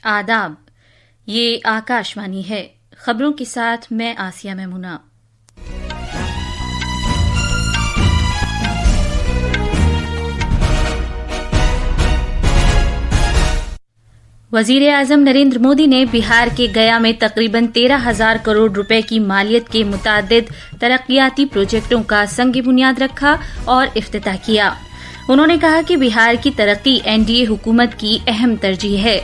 आदाब, ये आकाशवाणी है। खबरों के साथ मैं आसिया मेमुना। वजीर आजम नरेंद्र मोदी ने बिहार के गया में तकरीबन 13,000 करोड़ रुपए की मालियत के मुतादिद तरक्याती प्रोजेक्टों का संग बुनियाद रखा और इफ्तिताह किया। उन्होंने कहा कि बिहार की तरक्की एनडीए हुकूमत की अहम तरजीह है।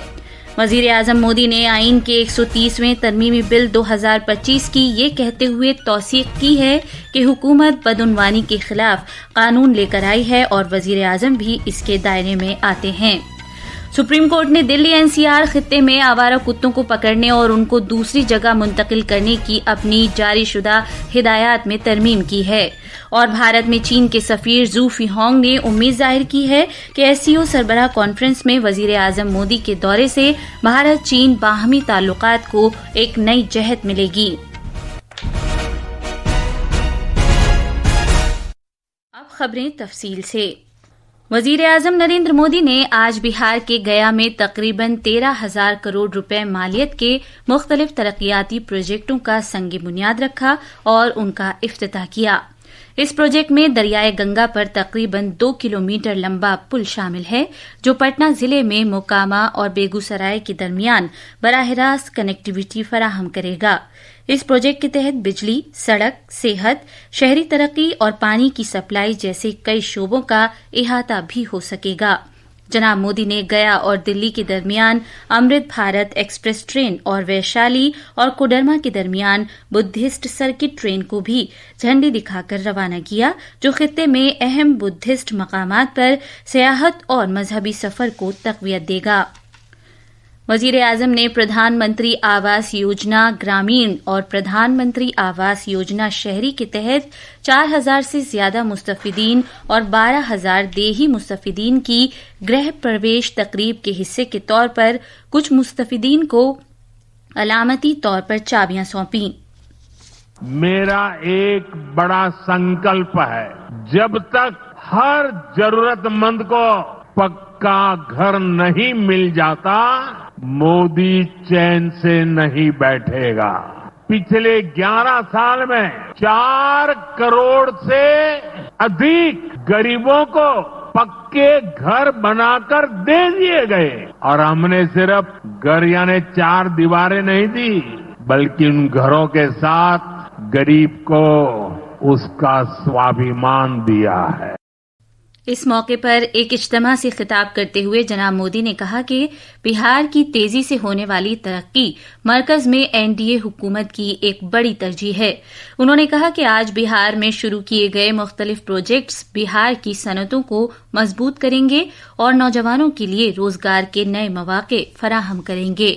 वजीर आजम मोदी ने आईन के 130वें तरमीमी बिल 2025 की ये कहते हुए तौसीक की है कि हुकूमत बदउनवानी के खिलाफ कानून लेकर आई है और वजीर आजम भी इसके दायरे में आते हैं। सुप्रीम कोर्ट ने दिल्ली एनसीआर खित्ते में आवारा कुत्तों को पकड़ने और उनको दूसरी जगह मुंतकिल करने की अपनी जारीशुदा हिदायत में तरमीम की है और भारत में चीन के सफीर जू फीहोंग ने उम्मीद जाहिर की है कि एससीओ सरबराह कॉन्फ्रेंस में वजीर आजम मोदी के दौरे से भारत चीन बाहमी ताल्लुकात को एक नई जहत मिलेगी। अब खबरें तफसील से। वजीर आजम नरेंद्र मोदी ने आज बिहार के गया में तकरीबन 13,000 करोड़ रुपए मालियत के मुख्तलिफ तरक्याती प्रोजेक्टों का संग बुनियाद रखा और उनका इफ्तिताह किया। इस प्रोजेक्ट में दरियाए गंगा पर तकरीबन 2 किलोमीटर लंबा पुल शामिल है जो पटना जिले में मोकामा और बेगूसराय के दरमियान बराह रास्त कनेक्टिविटी फराहम करेगा। इस प्रोजेक्ट के तहत बिजली, सड़क, सेहत, शहरी तरक्की और पानी की सप्लाई जैसे कई शोबों का इहाता भी हो सकेगा। जनाब मोदी ने गया और दिल्ली के दरमियान अमृत भारत एक्सप्रेस ट्रेन और वैशाली और कोडरमा के दरमियान बुद्धिस्ट सर्किट ट्रेन को भी झंडी दिखाकर रवाना किया जो खित्ते में अहम बुद्धिस्ट मकामात पर सियाहत और मजहबी सफर को तक़वियत देगा। वजीर आजम ने प्रधानमंत्री आवास योजना ग्रामीण और प्रधानमंत्री आवास योजना शहरी के तहत 4,000 से ज्यादा मुस्तफिदीन और 12,000 देही मुस्तफिदीन की गृह प्रवेश तकरीब के हिस्से के तौर पर कुछ मुस्तफिदीन को अलामती तौर पर चाबियां सौंपी। मेरा एक बड़ा संकल्प है, जब तक हर जरूरतमंद को पक्का घर नहीं मिल जाता मोदी चैन से नहीं बैठेगा। पिछले 11 साल में 4 करोड़ से अधिक गरीबों को पक्के घर बनाकर दे दिए गए और हमने सिर्फ घर यानी 4 दीवारें नहीं दी बल्कि उन घरों के साथ गरीब को उसका स्वाभिमान दिया है। इस मौके पर एक इज्तिमा से खिताब करते हुए जनाब मोदी ने कहा कि बिहार की तेजी से होने वाली तरक्की मरकज में एनडीए हुकूमत की एक बड़ी तरजीह है। उन्होंने कहा कि आज बिहार में शुरू किए गए मुख्तलिफ प्रोजेक्ट्स बिहार की सनतों को मजबूत करेंगे और नौजवानों के लिए रोजगार के नए मौके फराहम करेंगे।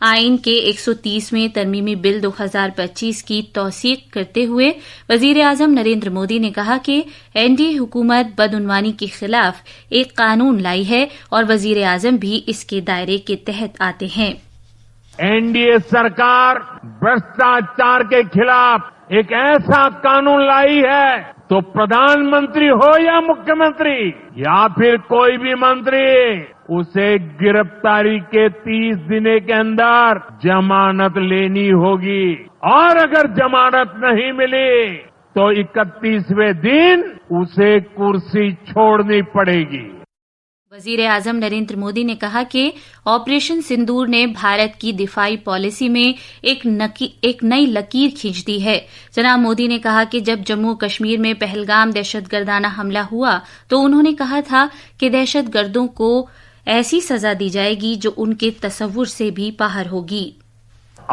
आईन के 130वें तरमीमी बिल 2025 की तौसीक करते हुए वजीर आजम नरेंद्र मोदी ने कहा कि एनडीए हुकूमत बदउनवानी के खिलाफ एक कानून लाई है और वजीर आजम भी इसके दायरे के तहत आते हैं। एनडीए सरकार भ्रष्टाचार के खिलाफ एक ऐसा कानून लाई है तो प्रधानमंत्री हो या मुख्यमंत्री या फिर कोई भी मंत्री उसे गिरफ्तारी के 30 दिन के अंदर जमानत लेनी होगी और अगर जमानत नहीं मिली तो 31वें दिन उसे कुर्सी छोड़नी पड़ेगी। वजीर आजम नरेंद्र मोदी ने कहा कि ऑपरेशन सिंदूर ने भारत की दिफाई पॉलिसी में एक नई लकीर खींच दी है। जनाब मोदी ने कहा कि जब जम्मू कश्मीर में पहलगाम दहशतगर्दाना हमला हुआ तो उन्होंने कहा था कि दहशतगर्दों को ऐसी सजा दी जाएगी जो उनके तसव्वुर से भी बाहर होगी।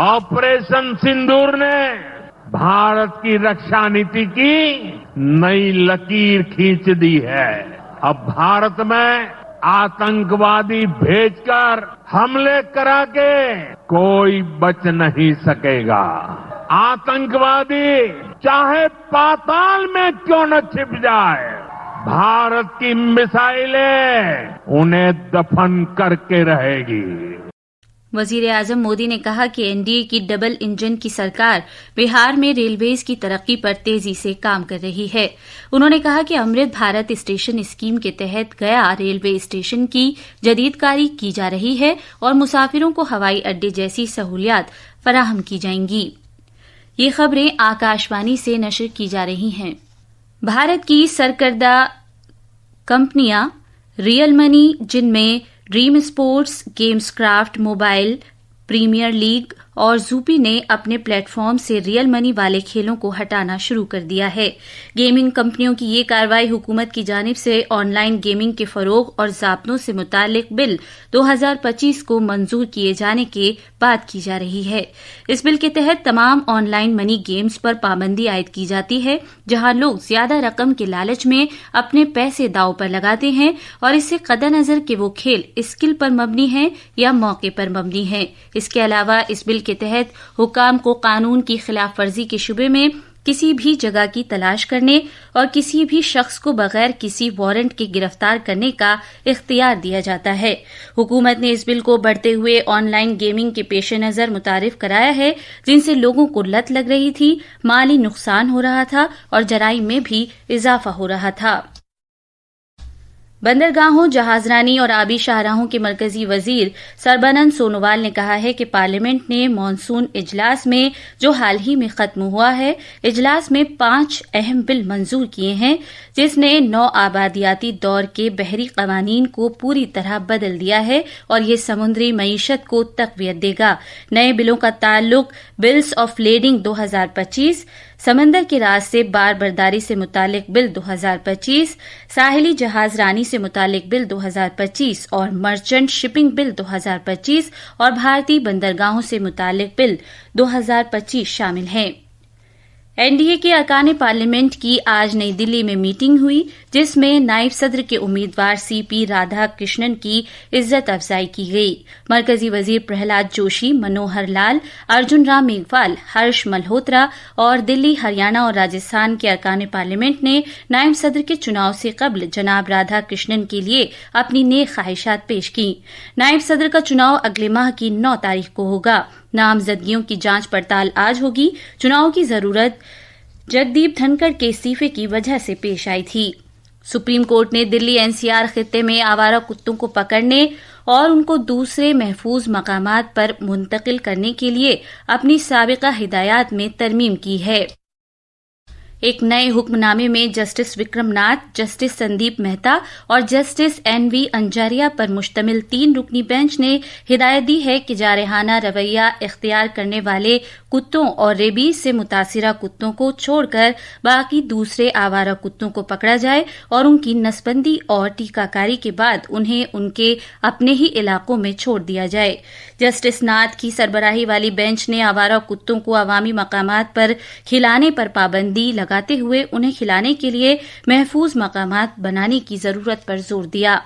ऑपरेशन सिंदूर ने भारत की रक्षा नीति की नई लकीर खींच दी है। अब भारत में आतंकवादी भेजकर हमले करा के कोई बच नहीं सकेगा। आतंकवादी चाहे पाताल में क्यों न छिप जाए, भारत की मिसाइलें उन्हें दफन करके रहेगी। वजीर आजम मोदी ने कहा कि एनडीए की डबल इंजन की सरकार बिहार में रेलवेज की तरक्की पर तेजी से काम कर रही है। उन्होंने कहा कि अमृत भारत स्टेशन स्कीम के तहत गया रेलवे स्टेशन की जदीदकारी की जा रही है और मुसाफिरों को हवाई अड्डे जैसी सहूलियात फराहम की जाएंगी। ये खबरें आकाशवाणी से नशर की जा रही हैं। भारत की सरकर्दा कंपनियां रियल मनी, जिनमें Dream Sports, Games Kraft, mobile, Premier League और जूपी ने अपने प्लेटफॉर्म से रियल मनी वाले खेलों को हटाना शुरू कर दिया है। गेमिंग कंपनियों की ये कार्रवाई हुकूमत की जानिब से ऑनलाइन गेमिंग के फरोग और ज़ाब्तों से मुतालिक बिल 2025 को मंजूर किए जाने के बाद की जा रही है। इस बिल के तहत तमाम ऑनलाइन मनी गेम्स पर पाबंदी आयद की जाती है, जहां लोग ज्यादा रकम के लालच में अपने पैसे दांव पर लगाते हैं और इससे कदरनजर कि वो खेल स्किल पर मबनी है या मौके पर मबनी है। इसके अलावा इस बिल के तहत हुकाम को कानून की खिलाफ वर्जी के शुबे में किसी भी जगह की तलाश करने और किसी भी शख्स को बगैर किसी वारंट के गिरफ्तार करने का इख्तियार दिया जाता है। हुकूमत ने इस बिल को बढ़ते हुए ऑनलाइन गेमिंग के पेश नजर मुतारिफ कराया है, जिनसे लोगों को लत लग रही थी, माली नुकसान हो रहा था और जराइम में भी इजाफा हो रहा था। बंदरगाहों, जहाजरानी और आबी शाहराहों के मरकजी वजीर सरबानंद सोनोवाल ने कहा है कि पार्लियामेंट ने मॉनसून इजलास में जो हाल ही में खत्म हुआ है, इजलास में 5 अहम बिल मंजूर किए हैं, जिसने नौ आबादियाती दौर के बहरी कवानीन को पूरी तरह बदल दिया है और ये समुद्री मईशत को तकवीत देगा। नए बिलों का ताल्लुक बिल्स ऑफ लेडिंग 2025, समंदर के राज से बार बर्दारी से मुतालिक बिल 2025, साहिली जहाजरानी से मुतालिक बिल 2025 और मर्चेंट शिपिंग बिल 2025 और भारतीय बंदरगाहों से मुतालिक बिल 2025 शामिल हैं। एनडीए के अरकान पार्लियामेंट की आज नई दिल्ली में मीटिंग हुई, जिसमें नायब सदर के उम्मीदवार सीपी राधा कृष्णन की इज्जत अफजाई की गई। मरकजी वजीर प्रहलाद जोशी, मनोहर लाल, अर्जुन राम मेघवाल, हर्ष मल्होत्रा और दिल्ली, हरियाणा और राजस्थान के अरकान पार्लियामेंट ने नायब सदर के चुनाव से कबल जनाब राधा कृष्णन के लिए अपनी नेक ख्वाहिशात पेश की। नायब सदर का चुनाव अगले माह की 9 तारीख को होगा। नामजदगियों की जांच पड़ताल आज होगी। चुनाव की जरूरत जगदीप धनखड़ के इस्तीफे की वजह से पेश आई थी। सुप्रीम कोर्ट ने दिल्ली एनसीआर खित्ते में आवारा कुत्तों को पकड़ने और उनको दूसरे महफूज मकामात पर मुंतकिल करने के लिए अपनी साबिका हिदायत में तरमीम की है। एक नए हुक्मनामे में जस्टिस विक्रम नाथ, जस्टिस संदीप मेहता और जस्टिस एनवी अंजारिया पर मुश्तमिल 3 रुकनी बेंच ने हिदायत दी है कि जारहाना रवैया इख्तियार करने वाले कुत्तों और रेबीज से मुतासिरा कुत्तों को छोड़कर बाकी दूसरे आवारा कुत्तों को पकड़ा जाए और उनकी नसबंदी और टीकाकारी के बाद उन्हें उनके अपने ही इलाकों में छोड़ दिया जाए। जस्टिस नाथ की सरबराही वाली बेंच ने आवारा कुत्तों को अवामी मकामात पर खिलाने पर पाबंदी लगाते हुए उन्हें खिलाने के लिए महफूज मकामात बनाने की जरूरत पर जोर दिया।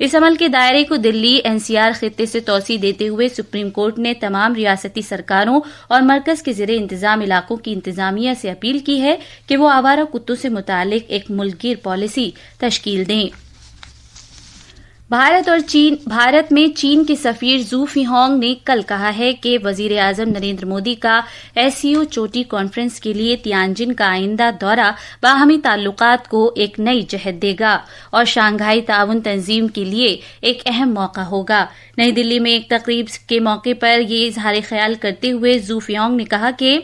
इस अमल के दायरे को दिल्ली एनसीआर खित्ते से तौसी देते हुए सुप्रीम कोर्ट ने तमाम रियासती सरकारों और मरकज के ज़ेरे इंतजाम इलाकों की इंतजामिया से अपील की है कि वो आवारा कुत्तों से मुतालिक एक मुल्कगीर पॉलिसी तश्कील दें। भारत में चीन के सफीर जू फीहोंग ने कल कहा है कि वजीर आजम नरेंद्र मोदी का एससीओ चोटी कॉन्फ्रेंस के लिए तियानजिन का आइंदा दौरा बाहमी ताल्लुकात को एक नई जहत देगा और शंघाई ताउन तंजीम के लिए एक अहम मौका होगा। नई दिल्ली में एक तकरीब के मौके पर ये इजहार ख्याल करते हुए जू फीहोंग ने कहा कि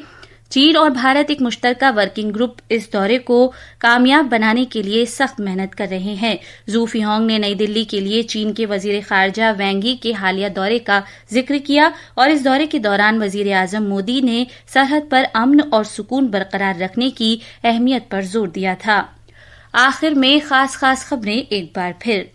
चीन और भारत एक मुश्तरका वर्किंग ग्रुप इस दौरे को कामयाब बनाने के लिए सख्त मेहनत कर रहे हैं। जू फीहोंग ने नई दिल्ली के लिए चीन के वजीर खारजा वैंग यी के हालिया दौरे का जिक्र किया और इस दौरे के दौरान वजीर आजम मोदी ने सरहद पर अमन और सुकून बरकरार रखने की अहमियत पर जोर दिया था। आखिर में खास खबरें एक बार फिर।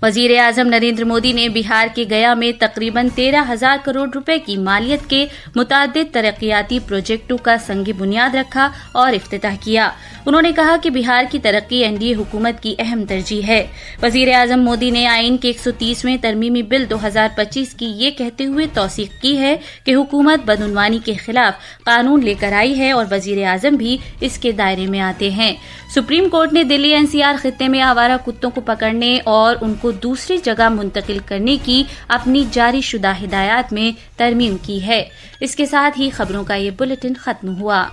वजीर आजम नरेंद्र मोदी ने बिहार के गया में तकरीबन 13,000 करोड़ रुपए की मालियत के मुताद्दिद तरक्याती प्रोजेक्टों का संग बुनियाद रखा और इफ्तिताह किया। उन्होंने कहा कि बिहार की तरक्की एनडीए हुकूमत की अहम तरजीह है। वजीर आजम मोदी ने आईन के 130वें तरमीमी बिल 2025 की ये कहते हुए तौसीक की है कि हुकूमत बदउनवानी के खिलाफ कानून लेकर आई है और वजीर आजम भी इसके दायरे में आते हैं। सुप्रीम कोर्ट ने दिल्ली एनसीआर खित्ते में आवारा कुत्तों को पकड़ने और उनको کو دوسری جگہ منتقل کرنے کی اپنی جاری شدہ ہدایات میں ترمیم کی ہے۔ اس کے ساتھ ہی خبروں کا یہ بلیٹن ختم ہوا۔